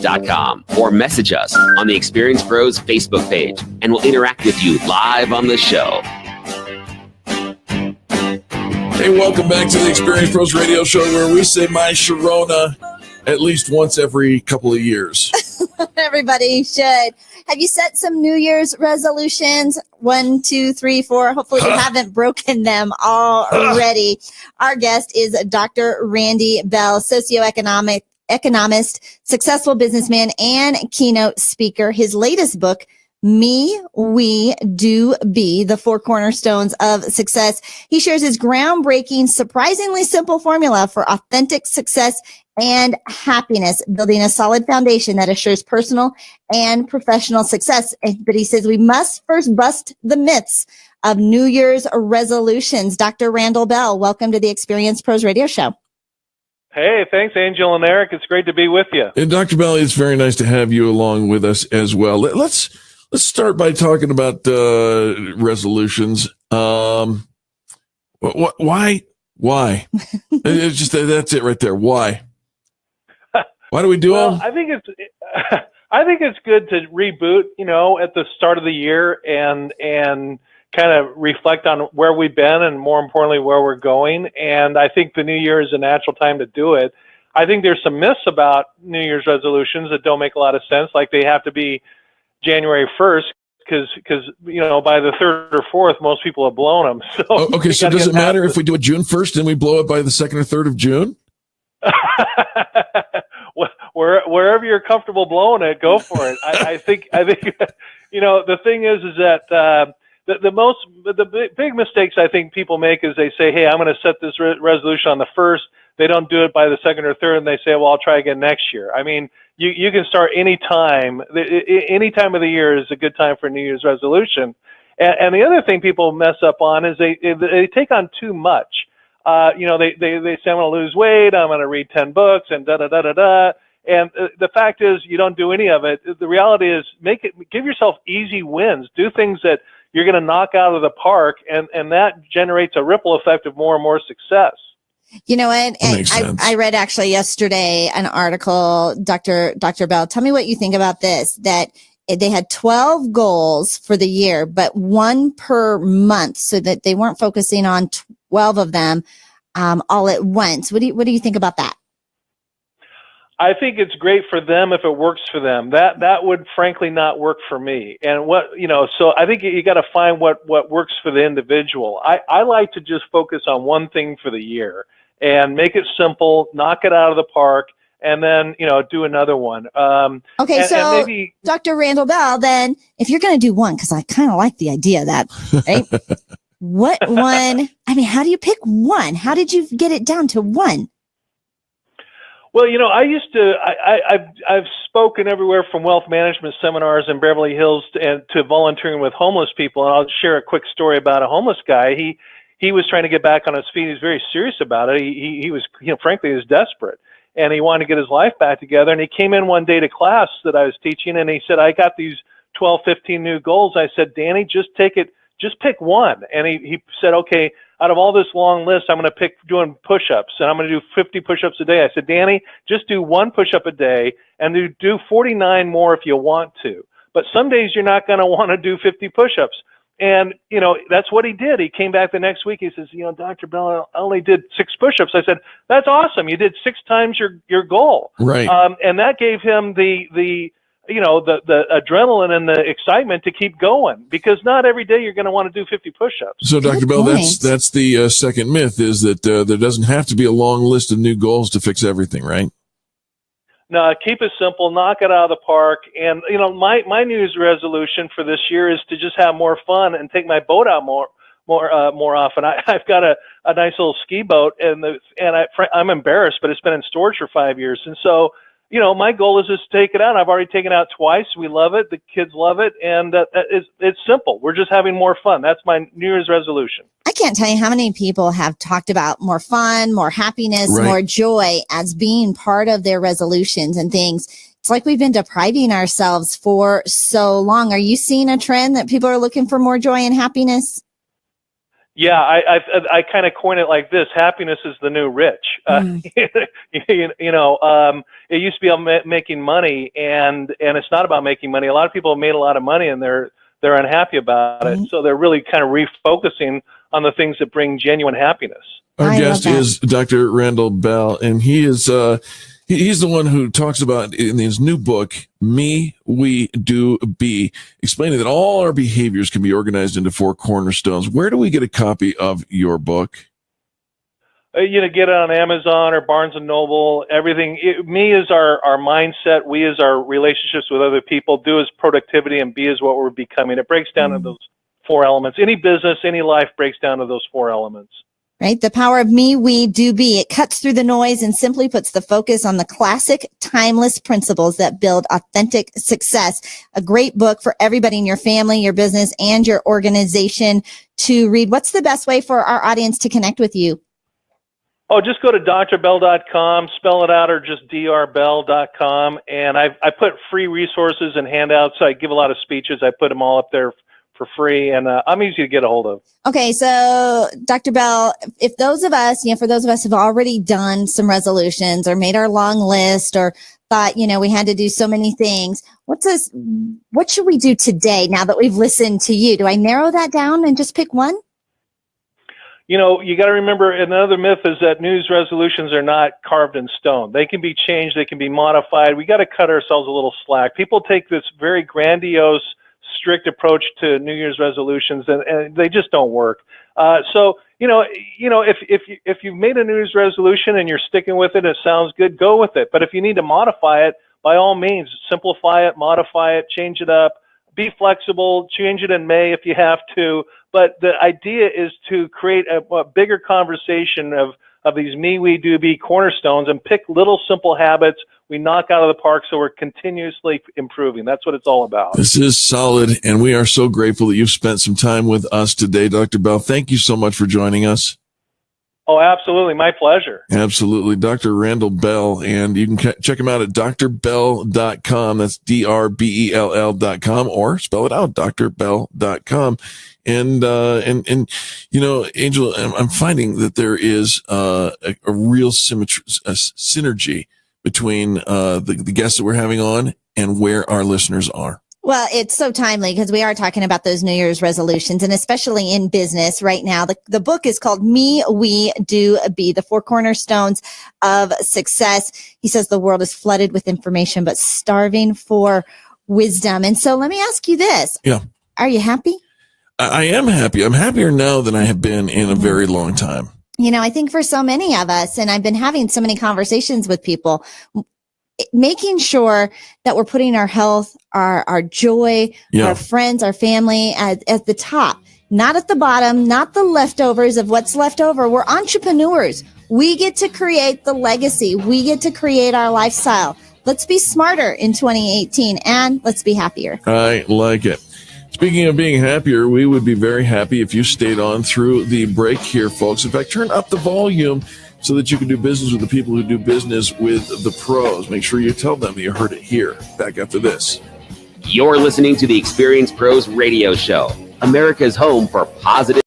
experiencepros.com or message us on the Experience Pros Facebook page, and we'll interact with you live on the show. Hey, welcome back to the Experience Pros Radio Show, where we say my Sharona at least once every couple of years. Everybody should. Have you set some New Year's resolutions? 1, 2, 3, 4. Hopefully you haven't broken them already. Our guest is Dr. Randy Bell, economist, successful businessman, and keynote speaker. His latest book, Me, We, Do, Be, the 4 cornerstones of success. He shares his groundbreaking, surprisingly simple formula for authentic success and happiness, building a solid foundation that assures personal and professional success. But he says we must first bust the myths of New Year's resolutions. Dr. Randall Bell, welcome to the Experience Pros Radio Show. Hey, thanks, Angel and Eric. It's great to be with you. And Dr. Bell, it's very nice to have you along with us as well. Let's start by talking about resolutions. Why? It's just that's it right there. Why? Why do we do them? I think it's good to reboot, at the start of the year and kind of reflect on where we've been and, more importantly, where we're going. And I think the new year is a natural time to do it. I think there's some myths about New Year's resolutions that don't make a lot of sense, like they have to be January 1st because by the 3rd or 4th, most people have blown them. So okay, so does it matter if we do it June 1st and we blow it by the 2nd or 3rd of June? Wherever you're comfortable blowing it, go for it. I think the thing is that the big mistakes I think people make is they say, hey, I'm going to set this resolution on the 1st. They don't do it by the 2nd or 3rd, and they say, well, I'll try again next year. I mean, you can start any time. Any time of the year is a good time for a New Year's resolution. And the other thing people mess up on is they take on too much. They say, I'm going to lose weight, I'm going to read 10 books, and da-da-da-da-da. And the fact is, you don't do any of it. The reality is, give yourself easy wins. Do things that you're going to knock out of the park, and that generates a ripple effect of more and more success. You know what? I read actually yesterday an article, Dr. Bell. Tell me what you think about this, that they had 12 goals for the year, but 1 per month, so that they weren't focusing on 12 of them all at once. What do you think about that? I think it's great for them if it works for them. That would frankly not work for me. And so I think you got to find what works for the individual. I like to just focus on one thing for the year and make it simple, knock it out of the park, and then, do another one. Okay, so maybe, Dr. Randall Bell, then if you're going to do one, because I kind of like the idea of that, right? What one? I mean, how do you pick one? How did you get it down to one? Well, I've spoken everywhere from wealth management seminars in Beverly Hills to volunteering with homeless people. And I'll share a quick story about a homeless guy. He was trying to get back on his feet. He was very serious about it. He was, frankly, he was desperate, and he wanted to get his life back together. And he came in one day to class that I was teaching, and he said, I got these 12, 15 new goals. I said, Danny, just pick one. And he said, okay, out of all this long list, I'm going to pick doing push-ups, and I'm going to do 50 push-ups a day. I said, Danny, just do 1 push-up a day, and do 49 more if you want to. But some days you're not going to want to do 50 push-ups. And, that's what he did. He came back the next week. He says, Dr. Bell, I only did 6 push-ups. I said, that's awesome. You did 6 times your goal. Right. And that gave him the adrenaline and the excitement to keep going, because not every day you're going to want to do 50 push-ups. So, Dr. Bell, that's the second myth, is that there doesn't have to be a long list of new goals to fix everything, right? No, keep it simple, knock it out of the park. And, my New Year's resolution for this year is to just have more fun and take my boat out more often. I've got a nice little ski boat, and I'm embarrassed, but it's been in storage for 5 years. And so, my goal is just to take it out. I've already taken it out twice. We love it. The kids love it. And it's simple. We're just having more fun. That's my New Year's resolution. I can't tell you how many people have talked about more fun, more happiness, right, more joy as being part of their resolutions and things. It's like we've been depriving ourselves for so long. Are you seeing a trend that people are looking for more joy and happiness? Yeah, I kind of coin it like this: happiness is the new rich. It used to be about making money, and it's not about making money. A lot of people have made a lot of money, and they're unhappy about it. So they're really kind of refocusing on the things that bring genuine happiness. Our guest is Dr. Randall Bell, and he is he's the one who talks about in his new book, Me, We, Do, Be, explaining that all our behaviors can be organized into 4 cornerstones. Where do we get a copy of your book? Get it on Amazon or Barnes & Noble, everything. Me is our mindset. We is our relationships with other people. Do is productivity, and B is what we're becoming. It breaks down into those 4 elements. Any business, any life breaks down to those 4 elements. Right? The power of Me, We, Do, Be. It cuts through the noise and simply puts the focus on the classic, timeless principles that build authentic success. A great book for everybody in your family, your business, and your organization to read. What's the best way for our audience to connect with you? Oh, just go to drbell.com, spell it out, or just drbell.com. And I put free resources and handouts. I give a lot of speeches. I put them all up there for free, and I'm easy to get a hold of. Okay, so Dr. Bell, if those of us, for those of us who've already done some resolutions or made our long list or thought, we had to do so many things, what should we do today now that we've listened to you? Do I narrow that down and just pick one? You got to remember, another myth is that New Year's resolutions are not carved in stone. They can be changed. They can be modified. We got to cut ourselves a little slack. People take this very grandiose, strict approach to New Year's resolutions, and they just don't work. So if you've made a New Year's resolution and you're sticking with it, it sounds good, go with it. But if you need to modify it, by all means, simplify it, modify it, change it up, be flexible, change it in May if you have to. But the idea is to create a bigger conversation of these Me, We, Do, Be cornerstones, and pick little simple habits we knock out of the park so we're continuously improving. That's what it's all about. This is solid, and we are so grateful that you've spent some time with us today, Dr. Bell. Thank you so much for joining us. Oh, absolutely. My pleasure. Absolutely. Dr. Randall Bell, and you can check him out at drbell.com. That's DRBELL.com, or spell it out, drbell.com. And Angel, I'm finding that there is a real synergy between the guests that we're having on and where our listeners are. Well, it's so timely because we are talking about those New Year's resolutions, and especially in business right now. The book is called Me, We, Do, Be, the 4 cornerstones of success. He says the world is flooded with information, but starving for wisdom. And so let me ask you this. Yeah. Are you happy? I am happy. I'm happier now than I have been in a very long time. I think for so many of us, and I've been having so many conversations with people, making sure that we're putting our health, our joy, our friends, our family at the top, not at the bottom, not the leftovers of what's left over. We're entrepreneurs. We get to create the legacy. We get to create our lifestyle. Let's be smarter in 2018, and let's be happier. I like it. Speaking of being happier, we would be very happy if you stayed on through the break here, folks. In fact, turn up the volume so that you can do business with the people who do business with the pros. Make sure you tell them that you heard it here. Back after this. You're listening to the Experience Pros Radio Show, America's home for positive